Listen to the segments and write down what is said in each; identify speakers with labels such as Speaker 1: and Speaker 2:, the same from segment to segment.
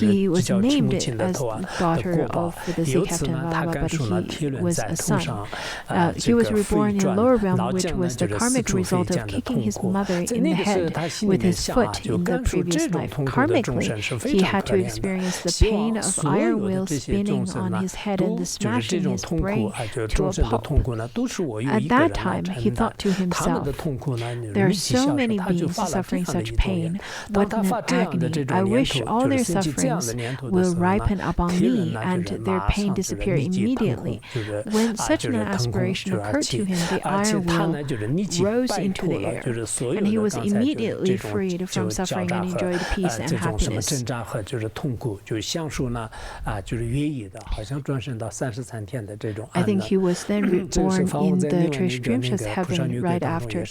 Speaker 1: he was named as the daughter of the sea captain Baba, but he was a son. He was reborn in lower realm, which was the karmic result of kicking his mother in the head with his foot in the previous life. Karmically, he had to experience the pain of iron wheels spinning on his head and smashing his brain to a pulp. At that time, he thought to himself, there are so many beings suffering such pain. What an agony. I wish all their sufferings will ripen upon me and their pain disappear immediately. When such an aspiration occurred to him, the iron will rose into the air, and he was immediately freed from suffering and enjoyed peace and happiness. I think he was then reborn in the transcendent heaven right after.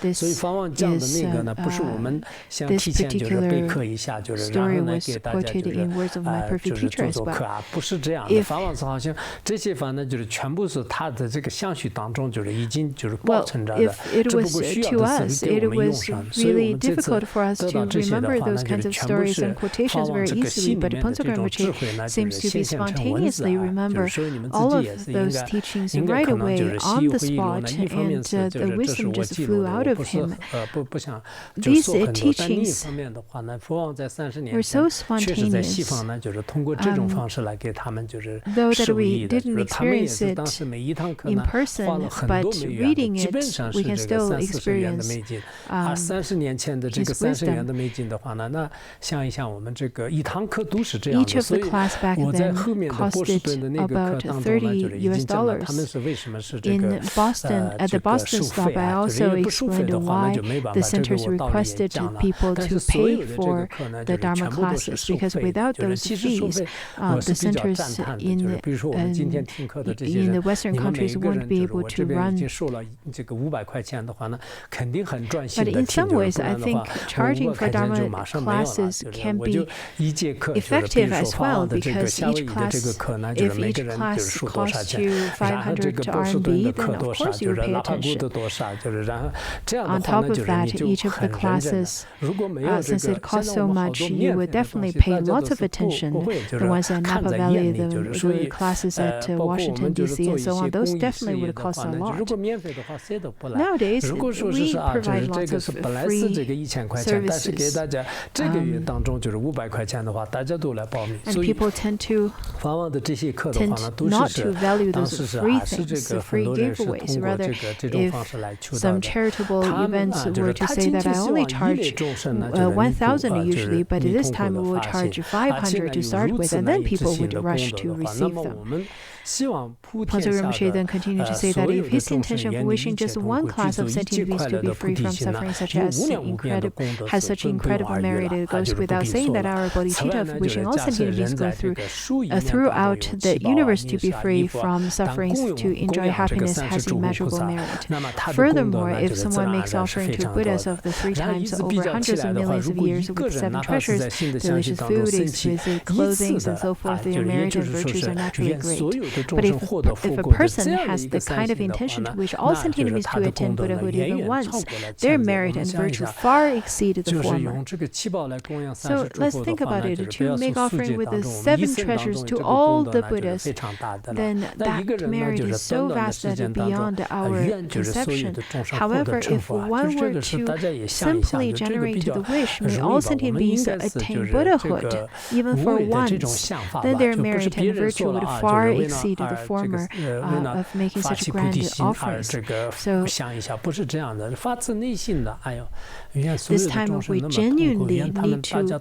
Speaker 1: This particular story was quoted in words of my perfect teacher as well. If it was to us, it was really difficult for us to remember those kinds of stories and quotations very easily, but Pontsokram Rinpoche seems to be spontaneously remember all of those teachings right away on the spot, and the wisdom just flew out of him. These teachings were so spontaneous, though that we didn't experience it in person, but reading it, we can still experience his wisdom. Each of the class back then costed about $30. In Boston, at the Boston stop, I also explained why the centers requested people to pay for the Dharma classes, because without those fees, the centers in the Western countries won't be able to run. But in some ways, I think charging for Dharma classes can be effective as well, because each class, if each class costs you 500 RMB, then of course you pay attention. On top of that, each of the classes, since it costs so much, you would definitely pay lots of attention. The ones at Napa Valley, the classes at Washington, D.C., and so on, those definitely would cost a lot. Nowadays, we provide lots of free services. And people tend not to value those free things, the free giveaways. Rather, if some charitable events were to say that I only charge 1,000 usually, but this time we will charge 500 to start with, and then people would rush to receive them. Pontsokram Rinpoche then continued to say that if his intention of wishing just one class of sentient beings to be free from suffering has such incredible merit, it goes without saying that our Bodhicitta of wishing all sentient beings go throughout the universe to be free from sufferings to enjoy happiness has immeasurable merit. Furthermore, if someone makes offering to Buddhas of the 3 times over hundreds of millions of years with 7 treasures, delicious food, exquisite clothing, and so forth, their merit and virtues are naturally great. But if a person has the kind of intention to wish all sentient beings to attain Buddhahood even once, their merit and virtue far exceed the former. So let's think about it. To make offering with the 7 treasures to all the Buddhas, then that merit is so vast that it's beyond our conception. However, if one were to simply generate the wish, may all sentient beings attain Buddhahood even for once, then their merit and virtue would far exceed the former of making such grand offerings. So this time we genuinely need to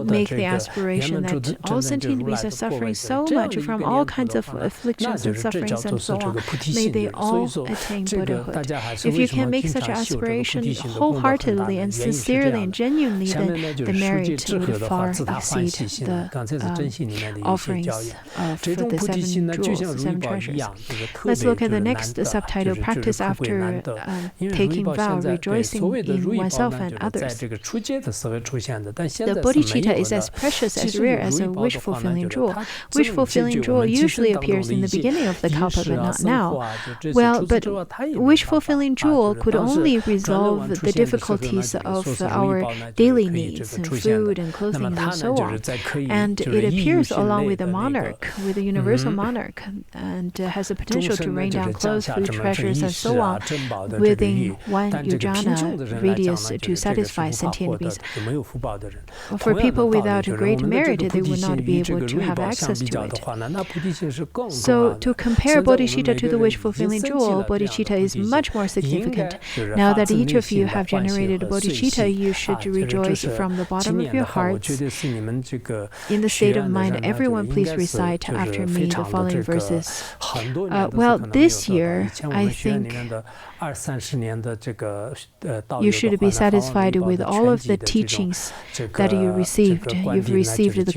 Speaker 1: make the aspiration that all sentient beings are suffering so much from all kinds of afflictions and sufferings and so on. May they all attain Buddhahood. If you can make such aspiration wholeheartedly and sincerely and genuinely, then the merit would far exceed the offerings for the 7 jewels, 7 treasures. Let's look at the next subtitle, Practice After Taking Vow, Rejoicing in Oneself and Others. The Bodhicitta is as precious, as rare as a wish-fulfilling jewel. Wish-fulfilling jewel usually appears in the beginning of the kalpa, but not now. Well, but wish-fulfilling jewel could only resolve the difficulties of our daily needs, food and clothing and so on. And it appears along with the monarch, with the universal monarch. monarch and has the potential to rain down clothes, food, treasures, and so on within one yojana radius to satisfy sentient beings. For people without great merit, they would not be able to have access to it. So to compare bodhicitta to the wish-fulfilling jewel, bodhicitta is much more significant. Now that each of you have generated bodhicitta, you should rejoice from the bottom of your hearts. In the state of mind, everyone please recite after me the following verses. Well, this year, I think you should be satisfied with all of the teachings that you received. You've received the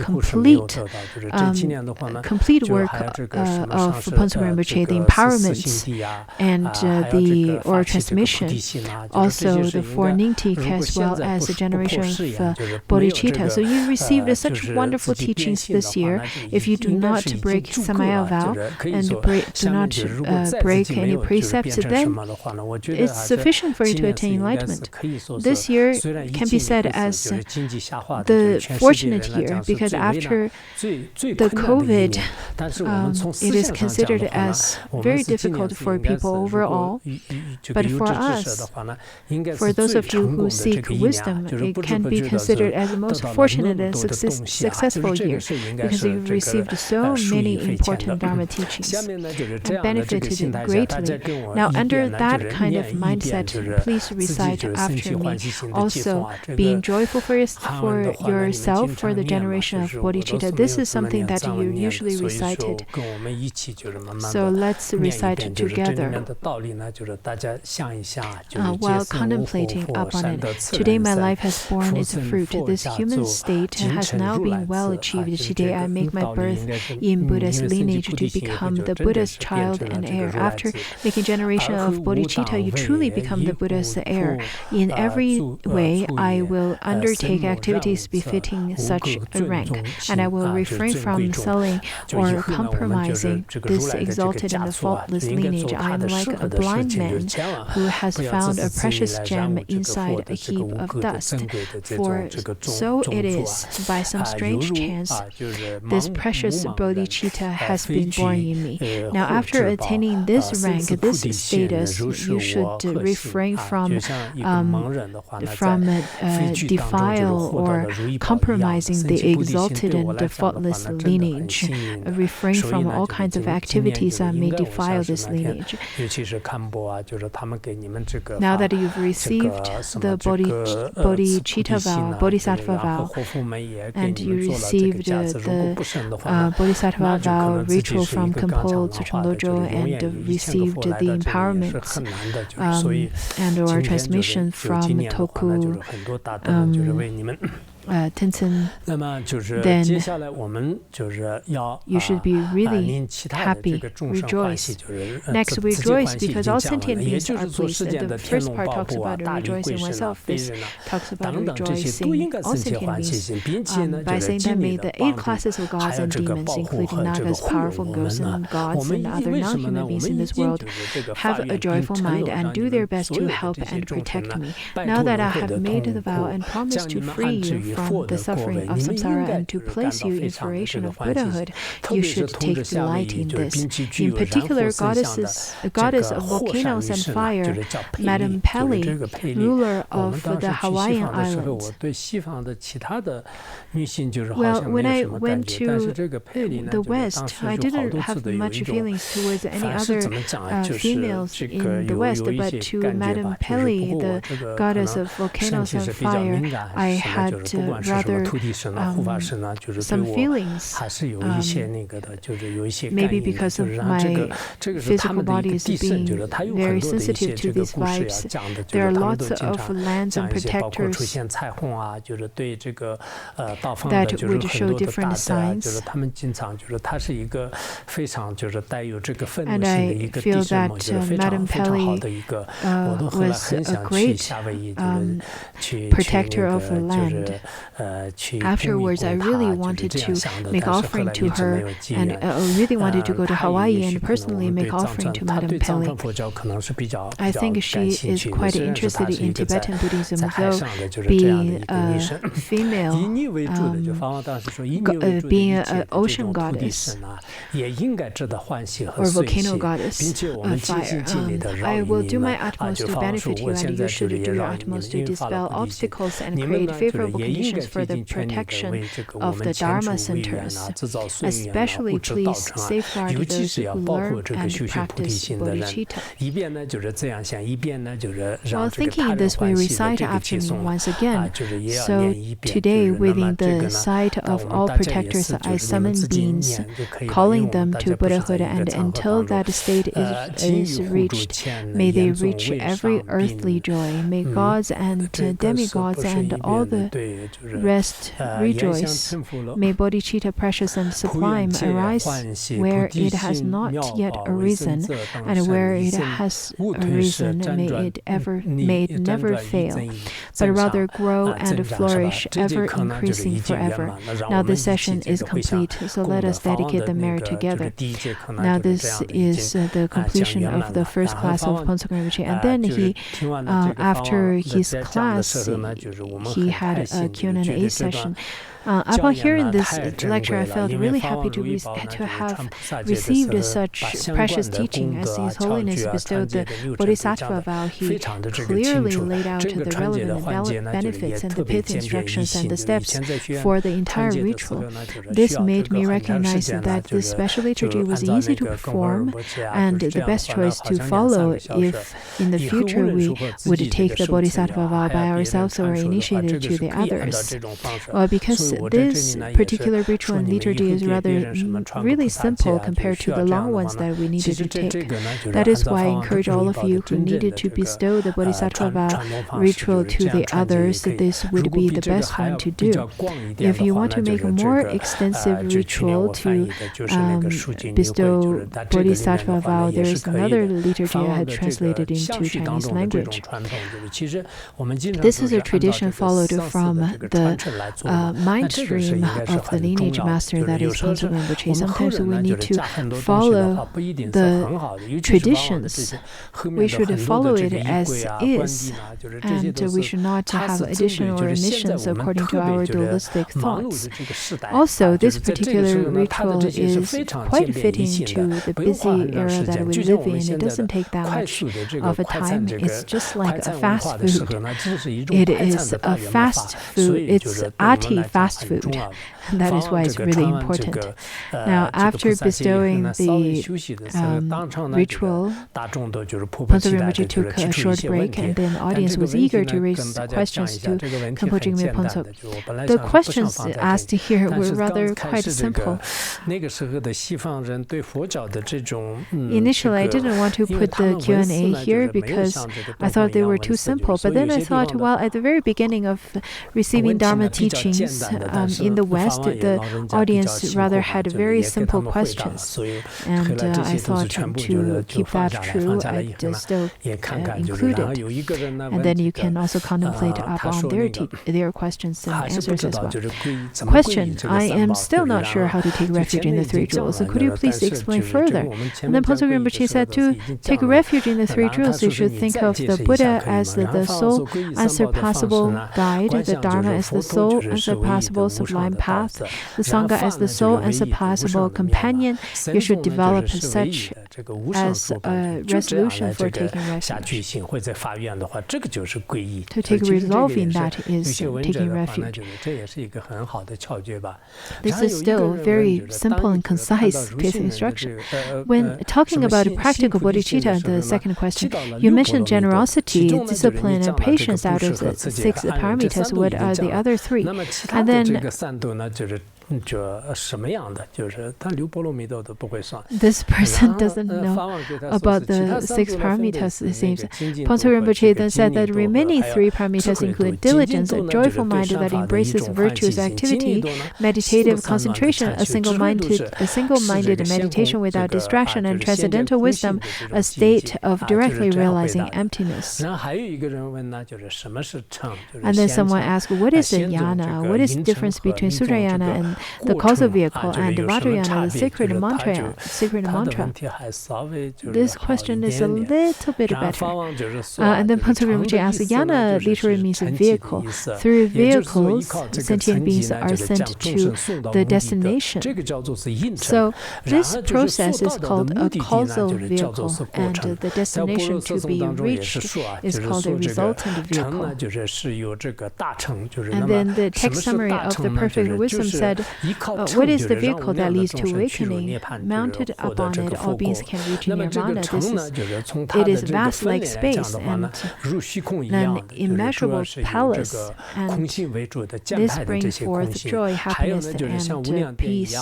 Speaker 1: complete work of Ponso Rinpoche, the empowerments and the oral transmission, also the four Ningtik, as well as the generation of Bodhicitta. So you received such wonderful teachings this year. If you do not break Samaya vow and do not break any precepts, then it's sufficient for you to attain enlightenment. This year can be said as the fortunate year, because after the COVID, it is considered as very difficult for people overall. But for us, for those of you who seek wisdom, it can be considered as the most fortunate and successful year, because you've received so many important Dharma teachings and benefited greatly. Now, under that kind of mindset, please recite after me. Also, being joyful for yourself, for the generation of Bodhicitta. This is something that you usually recited. So let's recite together while contemplating upon it. Today my life has borne its fruit. This human state has now been well achieved. Today I make my birth in Buddha's lineage to become the Buddha's child and heir. After making generation of Bodhicitta, you truly become the Buddha's heir. In every way, I will undertake activities befitting such a rank, and I will refrain from selling or compromising this exalted and faultless lineage. I am like a blind man who has found a precious gem inside a heap of dust. For so it is, by some strange chance, this precious bodhicitta has been born in me. Now, after attaining this rank, this status, you should refrain from defile or compromising the exalted and faultless lineage. Refrain from all kinds of activities that may defile this lineage. Now that you've received the Bodhicitta vow, Bodhisattva vow, and you received the Bodhisattva vow ritual from Khenpo Sodargye and received the empowerment and or transmission from Toku Tenzin, then you should be really happy, rejoice. Next, rejoice because all sentient beings are pleased. The first part talks about rejoicing oneself. This talks about rejoicing all sentient beings. By saying that, may the 8 classes of gods and demons, including Nagas, powerful ghosts and gods, and other non-human beings in this world, have a joyful mind and do their best to help and protect me. Now that I have made the vow and promised to free you from the suffering of samsara and to place you in fruition of Buddhahood, you should take delight in this. In particular, a goddess of volcanoes and fire, Madame Peli, ruler of the Hawaiian Islands. Well, when I went to the West, I didn't have much feelings towards any other females in the West, but to Madame Peli, the goddess of volcanoes and fire, I had rather some feelings, maybe because of my physical body is being very sensitive to these vibes. There are lots of lands and protectors that would show different signs, and I feel that Madame Peli was a great protector of the land. Afterwards, I really wanted to make offering to her, and really wanted to go to Hawaii and personally make offering to Madame Pele. I think she is quite interested in Tibetan Buddhism, though being a female, being an ocean goddess or volcano goddess of fire. I will do my utmost to benefit you, and you should do your utmost to dispel obstacles and create favorable conditions for the protection of the Dharma centers. Especially, please safeguard those who learn and practice Bodhicitta. While thinking in this way, recite after me once again. So today, within the sight of all protectors, I summon beings, calling them to Buddhahood, and until that state is reached, may they reach every earthly joy. May gods and demigods and all the rest rejoice. May Bodhicitta precious and sublime arise where it has not yet arisen, and where it has arisen, may it never fail, but rather grow and flourish, ever increasing forever. Now this session is complete, so let us dedicate the merit together. Now this is the completion of the first class of Phuntsok Rinpoche, and then he, after his class, he had a Q&A session. Upon hearing this lecture, I felt really happy to have received such precious teaching. As His Holiness bestowed the Bodhisattva vow, he clearly laid out the relevant benefits and the pith instructions and the steps for the entire ritual. This made me recognize that this special liturgy was easy to perform and the best choice to follow if in the future we would take the Bodhisattva vow by ourselves or initiate it to the others. Because this particular ritual and liturgy is rather really simple compared to the long ones that we needed to take. That is why I encourage all of you who needed to bestow the Bodhisattva vow ritual to the others, this would be the best one to do. If you want to make a more extensive ritual to bestow Bodhisattva vow, there is another liturgy I had translated into Chinese language. This is a tradition followed from the mind stream of the lineage master, that is Phuntsok Rinpoche. Sometimes we need to follow the traditions. We should follow it as is, and we should not have additional or omissions according to our dualistic thoughts. Also, this particular ritual is quite fitting to the busy era that we live in. It doesn't take that much of a time. It's just like a fast food. It is a fast food. It's ati fast food. And that is why it's really important. Now, after bestowing the ritual, Phuntsok Rinpoche took a short break, and then the audience was eager to raise questions to Khenpo Jigme Phuntsok. The questions asked here were rather quite simple. Initially, I didn't want to put the Q&A here because I thought they were too simple. But then I thought, well, at the very beginning of receiving Dharma teachings in the West, the audience rather had very simple questions. And I thought to keep that true, I'd still include it. And then you can also contemplate upon their questions and answers as well. Question: I am still not sure how to take refuge in the three jewels. So could you please explain further? And then Phuntsok Rinpoche said, to take refuge in the three jewels, you should think of the Buddha as the sole unsurpassable guide, the Dharma as the sole unsurpassable sublime path, the Sangha as the sole unsurpassable companion. You should develop such as a resolution for taking refuge. To take resolve in that is taking refuge. This is still very simple and concise piece of instruction. When talking about practical bodhicitta, the second question, you mentioned generosity, discipline, and patience out of the 6 paramitas. What are the other 3? And then
Speaker 2: 这什么样的，就是他六波罗蜜多都不会算。
Speaker 1: This person doesn't know about the 6 paramitas, it seems. Ponzo Rinpoche then said that remaining 3 paramitas include diligence, a joyful mind that embraces virtuous activity, meditative concentration, a single-minded meditation without distraction, and transcendental wisdom, a state of directly realizing emptiness.
Speaker 2: 然后还有一个人问呢，就是什么是乘？
Speaker 1: And then someone asked, what is the yana? What is the difference between Sutrayana and the causal vehicle, and Vajrayana, the sacred mantra? This question is a little bit better. And then Ponzo Rinpoche asked, yana literally means a vehicle. Through vehicles, sentient beings are sent to the destination. So this process is called a causal vehicle, and the destination to be reached is called a resultant vehicle. And then the text summary of the perfect wisdom said, what is the vehicle that leads to awakening? Mounted upon it, all beings can reach nirvana. It is vast like space and an immeasurable palace, and this brings forth joy, happiness, and peace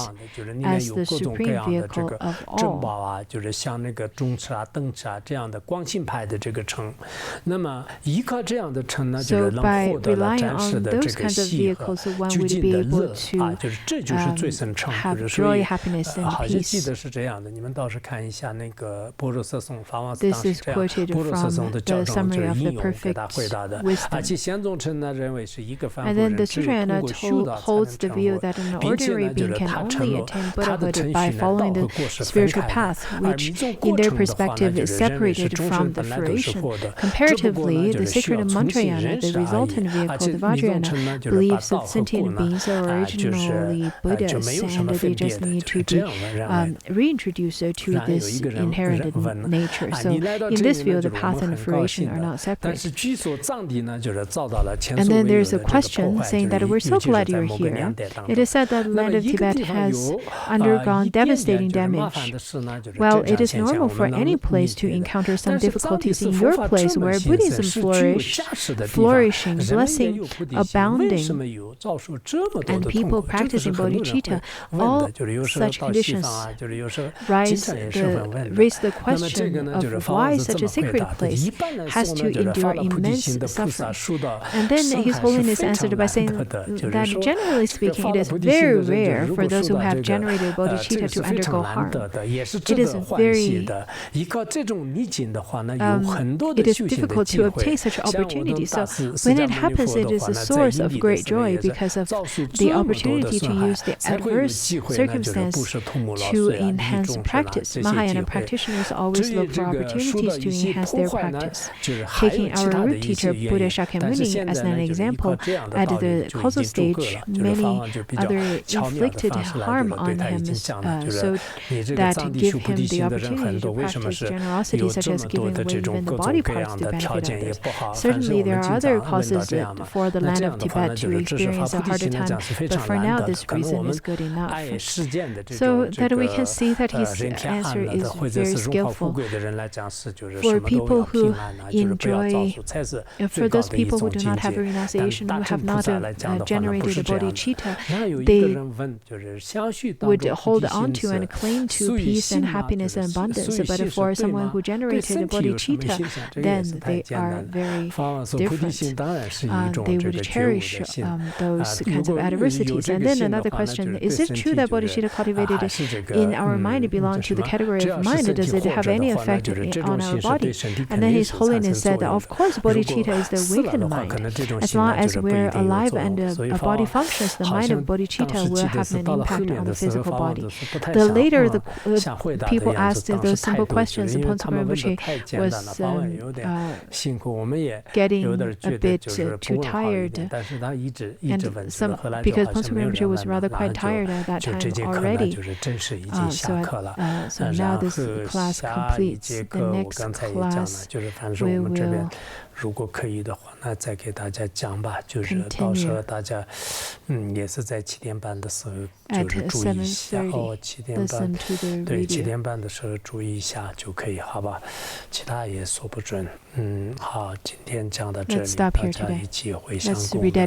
Speaker 1: as the supreme vehicle of all.
Speaker 2: 就是像那个中持啊、灯持啊这样的光性派的这个乘，那么依靠这样的乘呢，就是能获得了展示的这个喜和究竟的乐啊，就是这就是最深乘，就是所以好像记得是这样的。你们倒是看一下那个般若色颂法王寺当时这样，般若色颂的教宗就是引用给他回答的。而且显宗乘呢认为是一个凡夫人只有通过修道才能成佛，并且呢就是他成了他的程序呢道和过是分开的。
Speaker 1: which in their perspective is separated from the fruition. Comparatively, the sacred Mantrayana, the resultant vehicle, the Vajrayana, believes that sentient beings are originally Buddhas, and they just need to be reintroduced to this inherited nature. So in this view, the path and the fruition are not separate. And then there's a question saying that we're so glad you're here. It is said that the land of Tibet has undergone devastating damage. Well, it is normal for any place to encounter some difficulties. In your place, where Buddhism flourishing, blessing, abounding, and people practicing bodhicitta, all such conditions raise the question of why such a sacred place has to endure immense suffering. And then His Holiness answered by saying that generally speaking, it is very rare for those who have generated bodhicitta to undergo harm. It is very it is difficult to obtain such opportunity. So when it happens, it is a source of great joy because of the opportunity to use the adverse circumstance to enhance practice. Mahayana practitioners always look for opportunities to enhance their practice. Taking our root teacher Buddha Shakyamuni as an example, at the causal stage, many other inflicted harm on him so that give him the opportunity to practice generosity, such as giving away even the body parts to benefit others. Certainly, there are other causes for the land of Tibet to experience a harder time, but for now, this reason is good enough. So that we can see that his answer is very skillful. For people who enjoy, for those people who do not have a renunciation, who have not generated a bodhicitta, they would hold on to and cling to peace and happiness and abundance. But for someone who generated a bodhicitta, then they are very different. They would cherish those kinds of adversities. And then another question, is it true that bodhicitta cultivated in our mind belong to the category of mind? Does it have any effect on our body? And then His Holiness said, of course, bodhicitta is the weakened mind. As long as we're alive and a body functions, the mind of bodhicitta will have an impact on the physical body. The later the people asked those simple questions, Ponzo Rinpoche was getting a bit too tired, and because Ponzo Rinpoche was rather quite tired at that time already. So now this class completes. The next class we will
Speaker 2: 如果可以的话呢，再给大家讲吧，就是到时候大家，也是在7点半的时候，就是注意一下哦，7点半，对，7点半的时候注意一下就可以，好吧？其他也说不准。好，今天讲到这里，大家一起回向功德。